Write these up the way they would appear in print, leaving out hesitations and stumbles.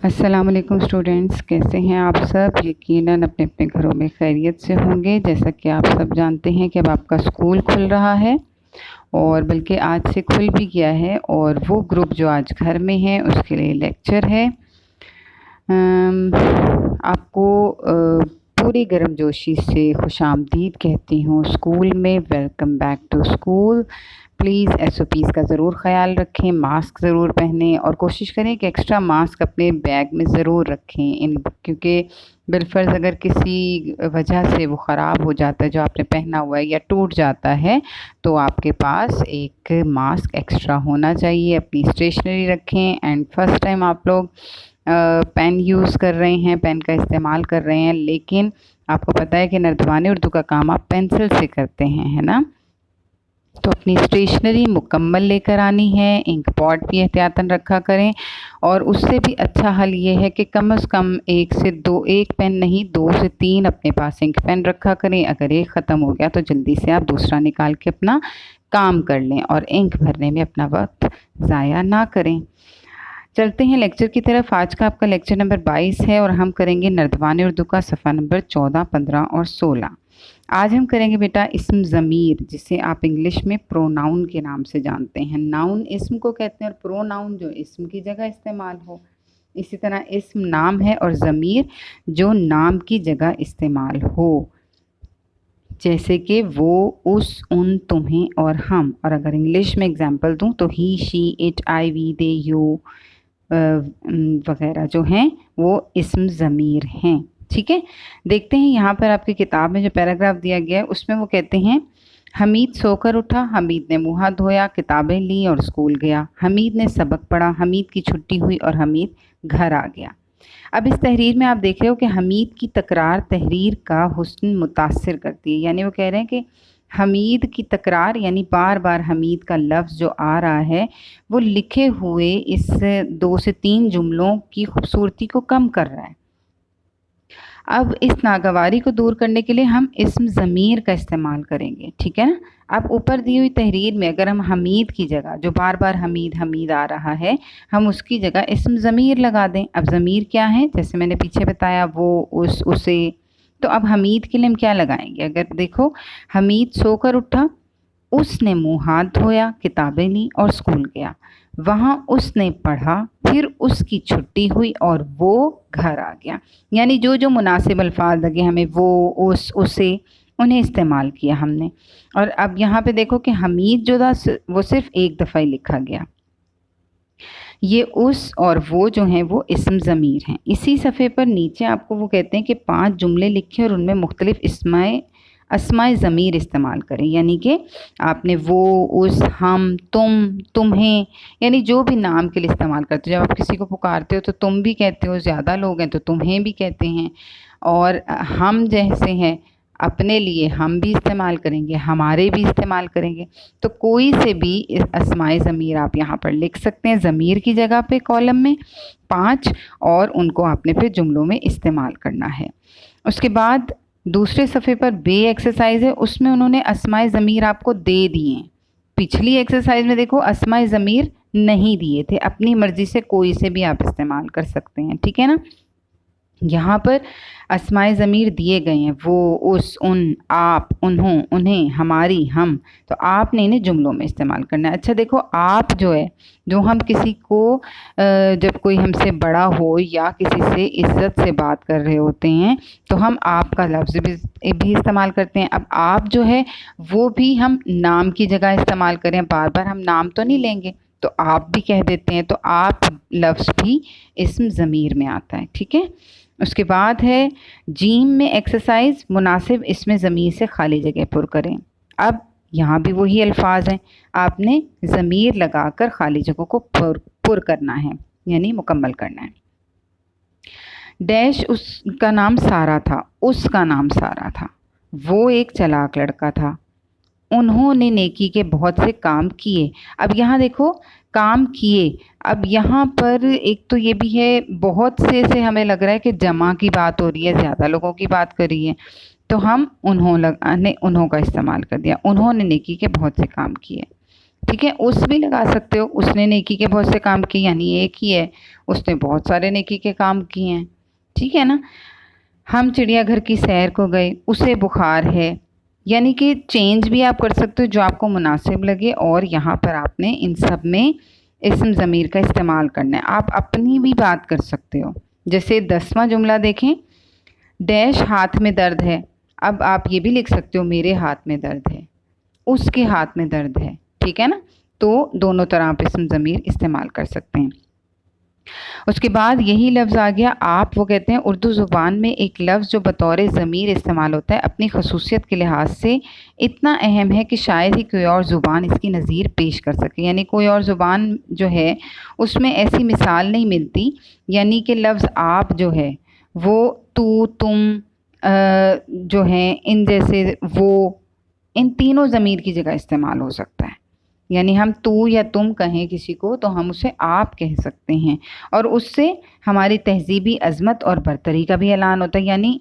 अस्सलाम वालेकुम स्टूडेंट्स, कैसे हैं आप सब। यकीनन अपने अपने घरों में खैरियत से होंगे। जैसा कि आप सब जानते हैं कि अब आपका स्कूल खुल रहा है और बल्कि आज से खुल भी गया है, और वो ग्रुप जो आज घर में है उसके लिए लेक्चर है। आपको पूरी गर्मजोशी से खुशामदीद कहती हूँ स्कूल में। Welcome back to school. Please SOPs का ज़रूर ख़याल रखें, मास्क ज़रूर पहनें और कोशिश करें कि एक्स्ट्रा मास्क अपने बैग में ज़रूर रखें, क्योंकि बिलफ़र्ज़ अगर किसी वजह से वो ख़राब हो जाता है जो आपने पहना हुआ है या टूट जाता है, तो आपके पास एक मास्क एक्स्ट्रा होना चाहिए। अपनी स्टेशनरी रखें। एंड फर्स्ट टाइम आप लोग पेन यूज़ कर रहे हैं, पेन का इस्तेमाल कर रहे हैं, लेकिन आपको पता है कि नर्दवानी उर्दू का काम आप पेंसिल से करते हैं, है ना। तो अपनी स्टेशनरी मुकम्मल लेकर आनी है। इंक पॉट भी एहतियातन रखा करें, और उससे भी अच्छा हल ये है कि कम से कम एक पेन नहीं, 2 से 3 अपने पास इंक पेन रखा करें। अगर एक ख़त्म हो गया तो जल्दी से आप दूसरा निकाल के अपना काम कर लें और इंक भरने में अपना वक्त ज़ाया ना करें। चलते हैं लेक्चर की तरफ। आज का आपका लेक्चर नंबर 22 है और हम करेंगे नर्दवानी उर्दू का सफ़ा नंबर 14, 15 और 16। आज हम करेंगे बेटा इस्म ज़मीर, जिसे आप इंग्लिश में प्रोनाउन के नाम से जानते हैं। नाउन इस्म को कहते हैं और प्रोनाउन जो इस्म की जगह इस्तेमाल हो। इसी तरह इस्म नाम है और ज़मीर जो नाम की जगह इस्तेमाल हो, जैसे कि वो, उस, उन, तुम्हें और हम। और अगर इंग्लिश में एग्जांपल दूं तो he, she, it, I, we, they, you वगैरह जो हैं वो इस्म ज़मीर हैं। ठीक है, देखते हैं यहाँ पर आपकी किताब में जो पैराग्राफ दिया गया है उसमें वो कहते हैं, हमीद सोकर उठा, हमीद ने मुँह हाथ धोया, किताबें ली और स्कूल गया। हमीद ने सबक पढ़ा, हमीद की छुट्टी हुई और हमीद घर आ गया। अब इस तहरीर में आप देख रहे हो कि हमीद की तकरार तहरीर का हुस्न मुतासिर करती है। यानी वो कह रहे हैं कि हमीद की तकरार, यानी बार बार हमीद का लफ्ज़ जो आ रहा है वो लिखे हुए इस 2 से 3 जुमलों की खूबसूरती को कम कर रहा है। अब इस नागवारी को दूर करने के लिए हम इस्म ज़मीर का इस्तेमाल करेंगे, ठीक है ना। अब ऊपर दी हुई तहरीर में अगर हम हमीद की जगह, जो बार बार हमीद हमीद आ रहा है, हम उसकी जगह इस्म ज़मीर लगा दें। अब ज़मीर क्या है, जैसे मैंने पीछे बताया, वो, उस, उसे। तो अब हमीद के लिए हम क्या लगाएंगे। अगर देखो, हमीद सोकर उठा, उसने मुँह हाथ धोया, किताबें ली और स्कूल गया। वहाँ उसने पढ़ा, फिर उसकी छुट्टी हुई और वो घर आ गया। यानी जो जो मुनासिब अल्फाज लगे हमें, वो, उस, उसे, उन्हें इस्तेमाल किया हमने। और अब यहाँ पे देखो कि हमीद जो था वो सिर्फ एक दफ़ा ही लिखा गया। ये उस और वो जो हैं वो इस्म ज़मीर हैं। इसी सफ़े पर नीचे आपको वो कहते हैं कि 5 जुमले लिखे और उनमें मुख्तलिफ अस्माए ज़मीर इस्तेमाल करें। यानी कि आपने वो, उस, हम, तुम, तुम्हें, यानी जो भी नाम के लिए इस्तेमाल करते हो। जब आप किसी को पुकारते हो तो तुम भी कहते हो, ज़्यादा लोग हैं तो तुम्हें भी कहते हैं। और हम जैसे हैं, अपने लिए हम भी इस्तेमाल करेंगे, हमारे भी इस्तेमाल करेंगे। तो कोई से भी अस्माए ज़मीर आप यहाँ पर लिख सकते हैं, ज़मीर की जगह पे कॉलम में 5, और उनको आपने फिर जुमलों में इस्तेमाल करना है। उसके बाद दूसरे सफ़े पर बे एक्सरसाइज है, उसमें उन्होंने अस्माए ज़मीर आपको दे दिए हैं। पिछली एक्सरसाइज में देखो अस्माए ज़मीर नहीं दिए थे, अपनी मर्ज़ी से कोई से भी आप इस्तेमाल कर सकते हैं, ठीक है ना। यहाँ पर अस्माए ज़मीर दिए गए हैं, वो, उस, उन, आप, उन्हों, उन्हें, हमारी, हम। तो आपने इन्हें जुमलों में इस्तेमाल करना है। अच्छा देखो, आप जो है, जो हम किसी को जब कोई हमसे बड़ा हो या किसी से इज़्ज़त से बात कर रहे होते हैं तो हम आप का लफ्ज़ भी इस्तेमाल करते हैं। अब आप जो है वो भी हम नाम की जगह इस्तेमाल करें, बार बार हम नाम तो नहीं लेंगे, तो आप भी कह देते हैं, तो आप लफ्ज़ भी इस्म ज़मीर में आता है, ठीक है। उसके बाद है जीम में एक्सरसाइज, मुनासिब इसमें ज़मीर से खाली जगह पुर करें। अब यहाँ भी वही अल्फाज हैं, आपने ज़मीर लगाकर खाली जगह को पुर करना है, यानी मुकम्मल करना है। डैश उसका नाम सारा था, उसका नाम सारा था, वो एक चालाक लड़का था, उन्होंने नेकी के बहुत से काम किए। अब यहाँ देखो, काम किए। अब यहाँ पर एक तो ये भी है, बहुत से हमें लग रहा है कि जमा की बात हो रही है, ज़्यादा लोगों की बात कर रही है, तो हम उन्हों का इस्तेमाल कर दिया। उन्होंने नेकी के बहुत से काम किए। ٹھیک ہے, اس بھی لگا سکتے ہو, اس نے نیکی کے بہت سے کام کیے, یعنی ایک ہی ہے, اس نے بہت سارے نیکی کے کام کیے ہیں. ٹھیک ہے نا. ہم چڑیا گھر کی سیر کو گئے, اسے بخار ہے. یعنی کہ چینج بھی آپ کر سکتے ہو جو آپ کو مناسب لگے, اور یہاں پر آپ نے ان سب میں اسم ضمیر کا استعمال کرنا ہے. آپ اپنی بھی بات کر سکتے ہو. جیسے 10واں جملہ دیکھیں, ڈیش ہاتھ میں درد ہے. اب آپ یہ بھی لکھ سکتے ہو میرے ہاتھ میں درد ہے, اس کے ہاتھ میں درد ہے. ٹھیک ہے نا. تو دونوں طرح آپ اسم ضمیر استعمال کر سکتے ہیں. اس کے بعد یہی لفظ آ گیا آپ. وہ کہتے ہیں اردو زبان میں ایک لفظ جو بطور ضمیر استعمال ہوتا ہے اپنی خصوصیت کے لحاظ سے اتنا اہم ہے کہ شاید ہی کوئی اور زبان اس کی نظیر پیش کر سکے. یعنی کوئی اور زبان جو ہے اس میں ایسی مثال نہیں ملتی. یعنی کہ لفظ آپ جو ہے وہ تو, تم جو ہیں, ان جیسے وہ, ان تینوں ضمیر کی جگہ استعمال ہو سکتا ہے. یعنی ہم تو یا تم کہیں کسی کو تو ہم اسے آپ کہہ سکتے ہیں, اور اس سے ہماری تہذیبی عظمت اور برتری کا بھی اعلان ہوتا ہے. یعنی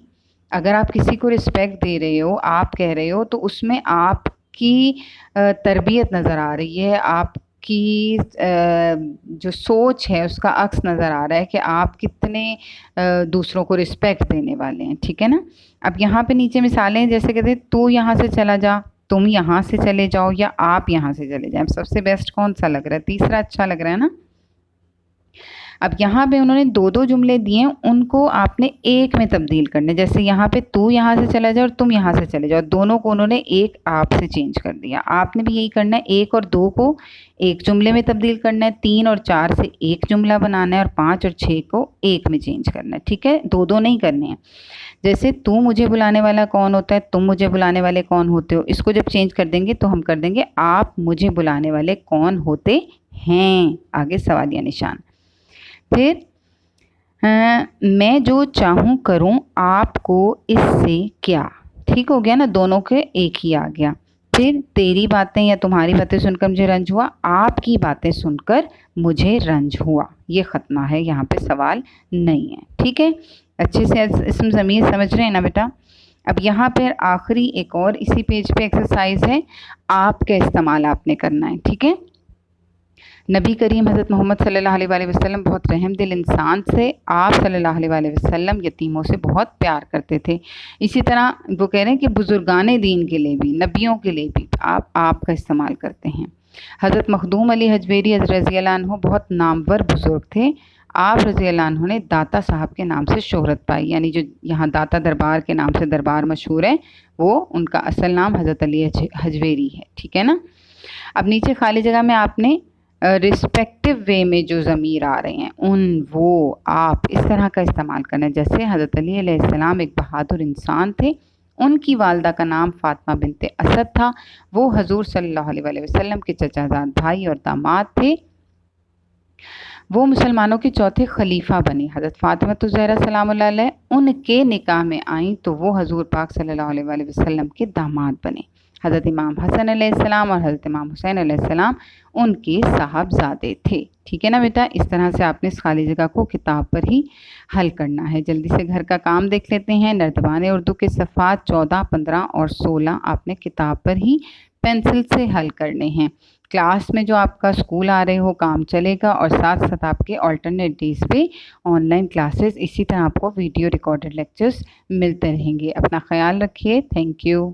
اگر آپ کسی کو رسپیکٹ دے رہے ہو, آپ کہہ رہے ہو, تو اس میں آپ کی تربیت نظر آ رہی ہے, آپ کی جو سوچ ہے اس کا عکس نظر آ رہا ہے کہ آپ کتنے دوسروں کو رسپیکٹ دینے والے ہیں. ٹھیک ہے نا. اب یہاں پہ نیچے مثالیں جیسے کہتے ہیں تو یہاں سے چلا جا, تم یہاں سے چلے جاؤ, یا آپ یہاں سے چلے جائیں. سب سے بیسٹ کون سا لگ رہا ہے؟ تیسرا اچھا لگ رہا ہے نا. اب یہاں پہ انہوں نے دو دو جملے دیے, ان کو آپ نے ایک میں تبدیل کرنے. جیسے یہاں پہ تو یہاں سے چلا جاؤ اور تم یہاں سے چلے جاؤ, دونوں کو انہوں نے ایک آپ سے چینج کر دیا. آپ نے بھی یہی کرنا ہے, 1 اور 2 کو ایک جملے میں تبدیل کرنا ہے, 3 اور 4 سے ایک جملہ بنانا ہے, اور 5 اور 6 کو ایک میں چینج کرنا ہے. ٹھیک ہے, دو دو نہیں کرنے ہیں. جیسے تو مجھے بلانے والا کون ہوتا ہے, تم مجھے بلانے والے کون ہوتے ہو, اس کو جب چینج کر دیں گے تو ہم کر دیں گے آپ مجھے بلانے والے کون ہوتے ہیں. آگے سوالیہ نشان. پھر میں جو چاہوں کروں آپ کو اس سے کیا. ٹھیک ہو گیا نا, دونوں کے ایک ہی آ گیا. پھر تیری باتیں یا تمہاری باتیں سن کر مجھے رنج ہوا, آپ کی باتیں سن کر مجھے رنج ہوا. یہ ختمہ ہے, یہاں پہ سوال نہیں ہے. ٹھیک ہے, اچھے سے اسم ضمیر سمجھ رہے ہیں نا بیٹا. اب یہاں پہ آخری ایک اور اسی پیج پہ ایکسرسائز ہے, آپ کا استعمال آپ نے کرنا ہے. ٹھیک ہے. نبی کریم حضرت محمد صلی اللہ علیہ وآلہ وسلم بہت رحم دل انسان سے, آپ صلی اللہ علیہ وآلہ وسلم یتیموں سے بہت پیار کرتے تھے. اسی طرح وہ کہہ رہے ہیں کہ بزرگان دین کے لیے بھی, نبیوں کے لیے بھی آپ کا استعمال کرتے ہیں. حضرت مخدوم علی حجویری رضی اللہ عنہ بہت نامور بزرگ تھے. آپ رضی اللہ عنہ نے داتا صاحب کے نام سے شہرت پائی. یعنی جو یہاں داتا دربار کے نام سے دربار مشہور ہے, وہ ان کا اصل نام حضرت علی حجویری ہے. ٹھیک ہے نا. اب نیچے خالی جگہ میں آپ نے رسپیکٹو وے میں جو ضمیر آ رہے ہیں ان, وہ, آپ, اس طرح کا استعمال کرنا ہے. جیسے حضرت علی علیہ السلام ایک بہادر انسان تھے, ان کی والدہ کا نام فاطمہ بنت اسد تھا. وہ حضور صلی اللہ علیہ وآلہ وسلم کے چچا زاد بھائی اور داماد تھے. وہ مسلمانوں کے چوتھے خلیفہ بنے. حضرت فاطمہ الزہرا سلام اللہ علیہ ان کے نکاح میں آئیں تو وہ حضور پاک صلی اللہ علیہ وآلہ وسلم کے داماد بنے. حضرت امام حسن علیہ السلام اور حضرت امام حسین علیہ السلام ان کے صاحبزادے تھے. ٹھیک ہے نا بیٹا. اس طرح سے آپ نے اس خالی جگہ کو کتاب پر ہی حل کرنا ہے. جلدی سے گھر کا کام دیکھ لیتے ہیں. نردبان اردو کے صفحات 14, 15 اور 16 آپ نے کتاب پر ہی پینسل سے حل کرنے ہیں. کلاس میں جو آپ کا اسکول آ رہے ہو کام چلے گا, اور ساتھ ساتھ آپ کے آلٹرنیٹ ڈیز پہ آن لائن کلاسز, اسی طرح آپ کو ویڈیو ریکارڈڈ لیکچرز ملتے رہیں گے. اپنا خیال رکھیے. Thank you.